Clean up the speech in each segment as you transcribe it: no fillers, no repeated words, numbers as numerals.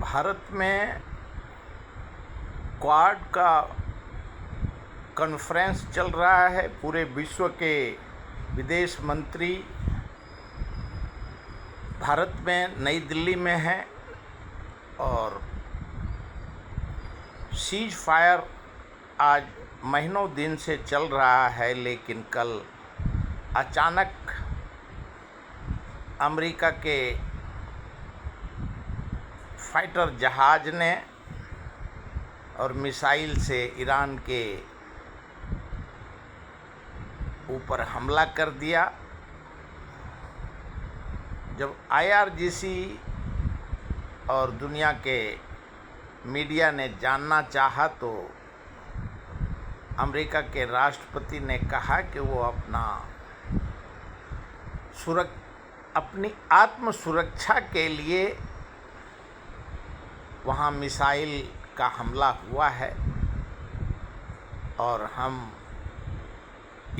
भारत में क्वाड का कॉन्फ्रेंस चल रहा है। पूरे विश्व के विदेश मंत्री भारत में नई दिल्ली में हैं और सीज फायर आज महीनों दिन से चल रहा है, लेकिन कल अचानक अमेरिका के फाइटर जहाज ने और मिसाइल से ईरान के ऊपर हमला कर दिया। जब IRGC और दुनिया के मीडिया ने जानना चाहा तो अमेरिका के राष्ट्रपति ने कहा कि वो अपनी आत्म सुरक्षा के लिए वहाँ मिसाइल का हमला हुआ है और हम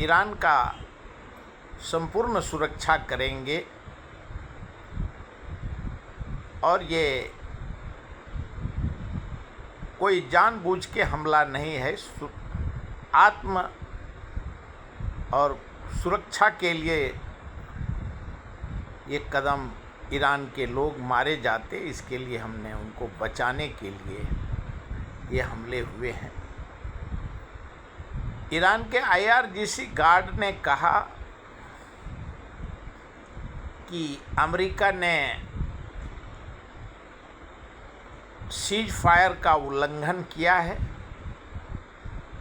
ईरान का संपूर्ण सुरक्षा करेंगे और ये कोई जानबूझ के हमला नहीं है। आत्म और सुरक्षा के लिए ये कदम ईरान के लोग मारे जाते, इसके लिए हमने उनको बचाने के लिए ये हमले हुए हैं। ईरान के IRGC गार्ड ने कहा कि अमेरिका ने सीज फायर का उल्लंघन किया है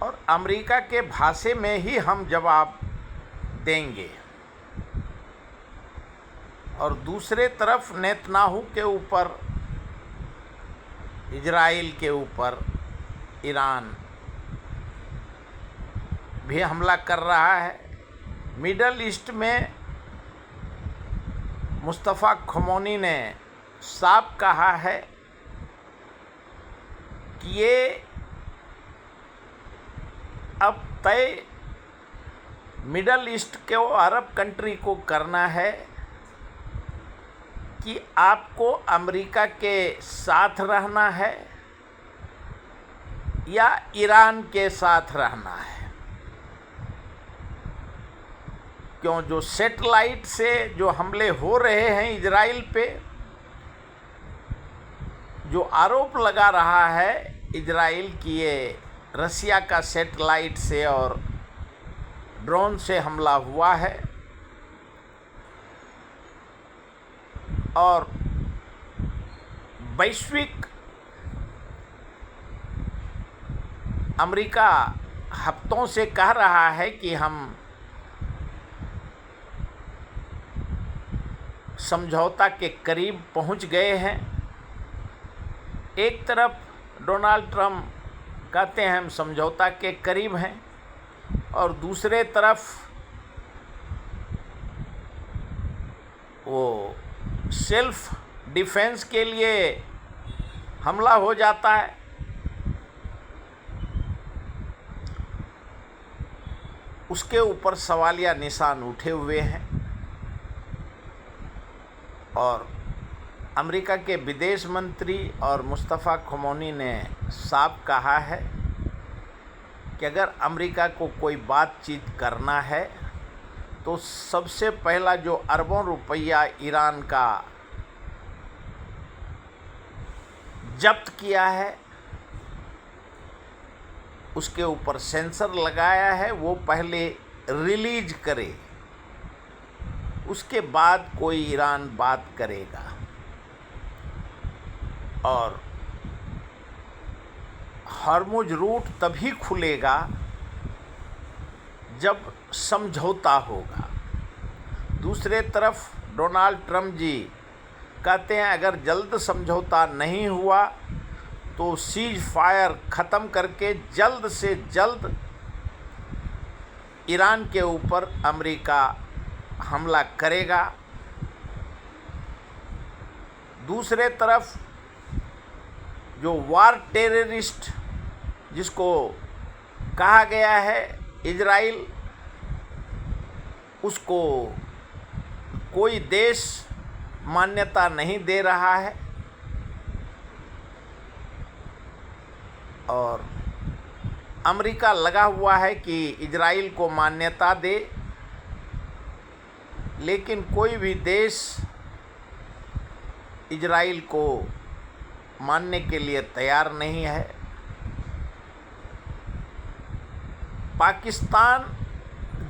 और अमेरिका के भाषा में ही हम जवाब देंगे। और दूसरे तरफ नेतन्याहू के ऊपर, इजराइल के ऊपर ईरान भी हमला कर रहा है। मिडल ईस्ट में मुस्तफ़ा खमौनी ने साफ कहा है कि ये अब तय मिडल ईस्ट के अरब कंट्री को करना है कि आपको अमेरिका के साथ रहना है या ईरान के साथ रहना है। क्यों जो सैटेलाइट से जो हमले हो रहे हैं इजराइल पे, जो आरोप लगा रहा है इजराइल की ये रसिया का सैटेलाइट से और ड्रोन से हमला हुआ है और वैश्विक अमेरिका हफ्तों से कह रहा है कि हम समझौता के करीब पहुंच गए हैं। एक तरफ डोनाल्ड ट्रंप कहते हैं हम समझौता के करीब हैं और दूसरे तरफ वो सेल्फ डिफेंस के लिए हमला हो जाता है। उसके ऊपर सवालिया निशान उठे हुए हैं और अमेरिका के विदेश मंत्री और मुस्तफ़ा खमौनी ने साफ कहा है कि अगर अमेरिका को कोई बातचीत करना है तो सबसे पहला जो अरबों रुपया ईरान का जब्त किया है, उसके ऊपर सेंसर लगाया है, वो पहले रिलीज करे, उसके बाद कोई ईरान बात करेगा। और हॉर्मुज रूट तभी खुलेगा जब समझौता होगा। दूसरे तरफ डोनाल्ड ट्रंप जी कहते हैं अगर जल्द समझौता नहीं हुआ तो सीज फायर ख़त्म करके जल्द से जल्द ईरान के ऊपर अमेरिका हमला करेगा। दूसरे तरफ जो वार टेररिस्ट जिसको कहा गया है इजराइल, उसको कोई देश मान्यता नहीं दे रहा है और अमेरिका लगा हुआ है कि इजराइल को मान्यता दे, लेकिन कोई भी देश इजराइल को मानने के लिए तैयार नहीं है। पाकिस्तान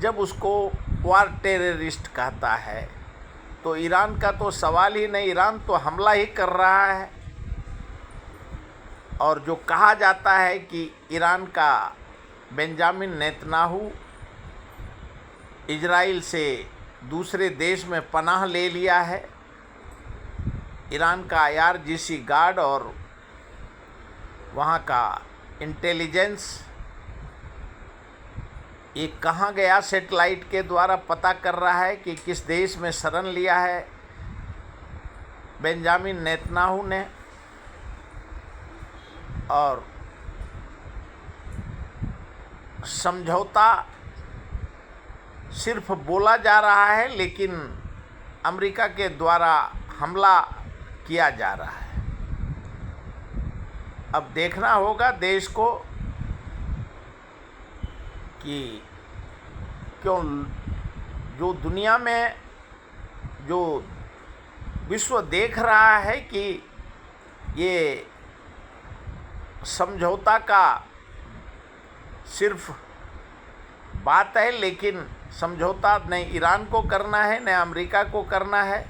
जब उसको वार टेररिस्ट कहता है तो ईरान का तो सवाल ही नहीं, ईरान तो हमला ही कर रहा है। और जो कहा जाता है कि ईरान का बेंजामिन नेतन्याहू इजराइल से दूसरे देश में पनाह ले लिया है, ईरान का IRGC गार्ड और वहाँ का इंटेलिजेंस ये कहाँ गया सेटेलाइट के द्वारा पता कर रहा है कि किस देश में शरण लिया है बेंजामिन नेतन्याहू ने। और समझौता सिर्फ बोला जा रहा है, लेकिन अमेरिका के द्वारा हमला किया जा रहा है। अब देखना होगा देश को कि क्यों जो दुनिया में जो विश्व देख रहा है कि ये समझौता का सिर्फ बात है, लेकिन समझौता न ईरान को करना है न अमेरिका को करना है।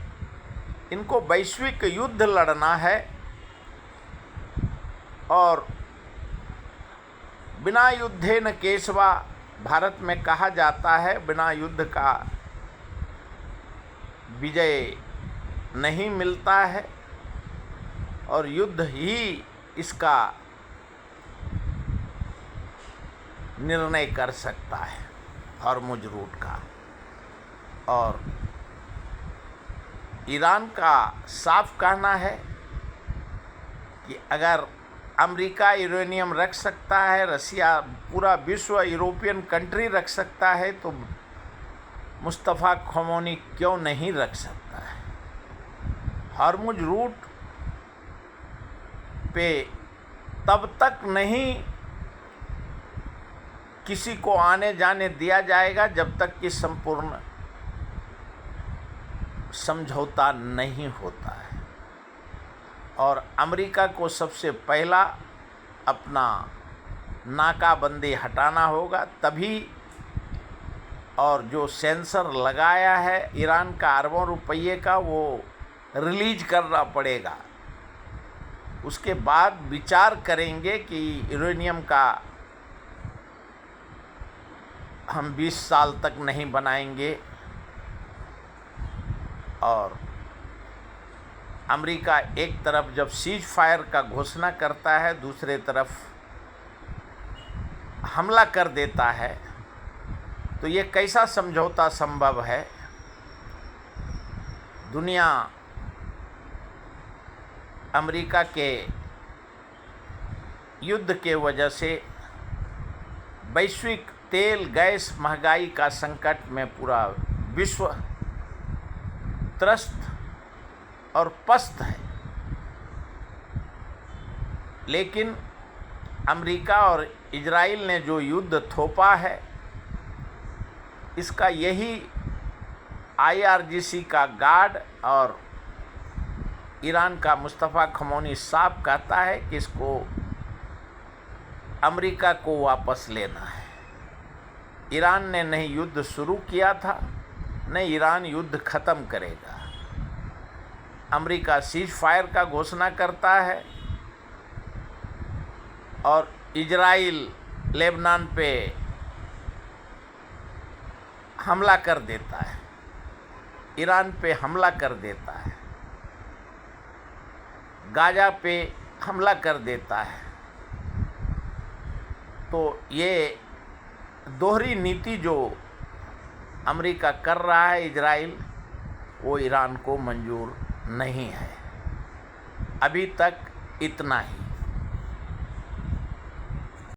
इनको वैश्विक युद्ध लड़ना है और बिना युद्धे न केशवा भारत में कहा जाता है, बिना युद्ध का विजय नहीं मिलता है और युद्ध ही इसका निर्णय कर सकता है हॉर्मुज रूट का। और ईरान का साफ कहना है कि अगर अमेरिका यूरेनियम रख सकता है, रसिया, पूरा विश्व, यूरोपियन कंट्री रख सकता है, तो मुस्तफ़ा खोमैनी क्यों नहीं रख सकता है। हॉर्मुज रूट पे तब तक नहीं किसी को आने जाने दिया जाएगा जब तक कि संपूर्ण समझौता नहीं होता है। और अमेरिका को सबसे पहला अपना नाकाबंदी हटाना होगा तभी, और जो सेंसर लगाया है ईरान का अरबों रुपये का वो रिलीज करना पड़ेगा। उसके बाद विचार करेंगे कि यूरेनियम का हम 20 साल तक नहीं बनाएंगे। और अमेरिका एक तरफ जब सीज फायर का घोषणा करता है, दूसरे तरफ हमला कर देता है, तो ये कैसा समझौता संभव है। दुनिया अमेरिका के युद्ध के वजह से वैश्विक तेल गैस महंगाई का संकट में पूरा विश्व त्रस्त और पस्त है। लेकिन अमेरिका और इजराइल ने जो युद्ध थोपा है, इसका यही IRGC का गार्ड और ईरान का मुस्तफ़ा खोमैनी साफ कहता है कि इसको अमेरिका को वापस लेना है। ईरान ने नहीं युद्ध शुरू किया था, न ईरान युद्ध ख़त्म करेगा। अमेरिका सीज फायर का घोषणा करता है और इजराइल लेबनान पे हमला कर देता है, ईरान पे हमला कर देता है, गाजा पे हमला कर देता है। तो ये दोहरी नीति जो अमेरिका कर रहा है इजराइल, वो ईरान को मंजूर नहीं है। अभी तक इतना ही।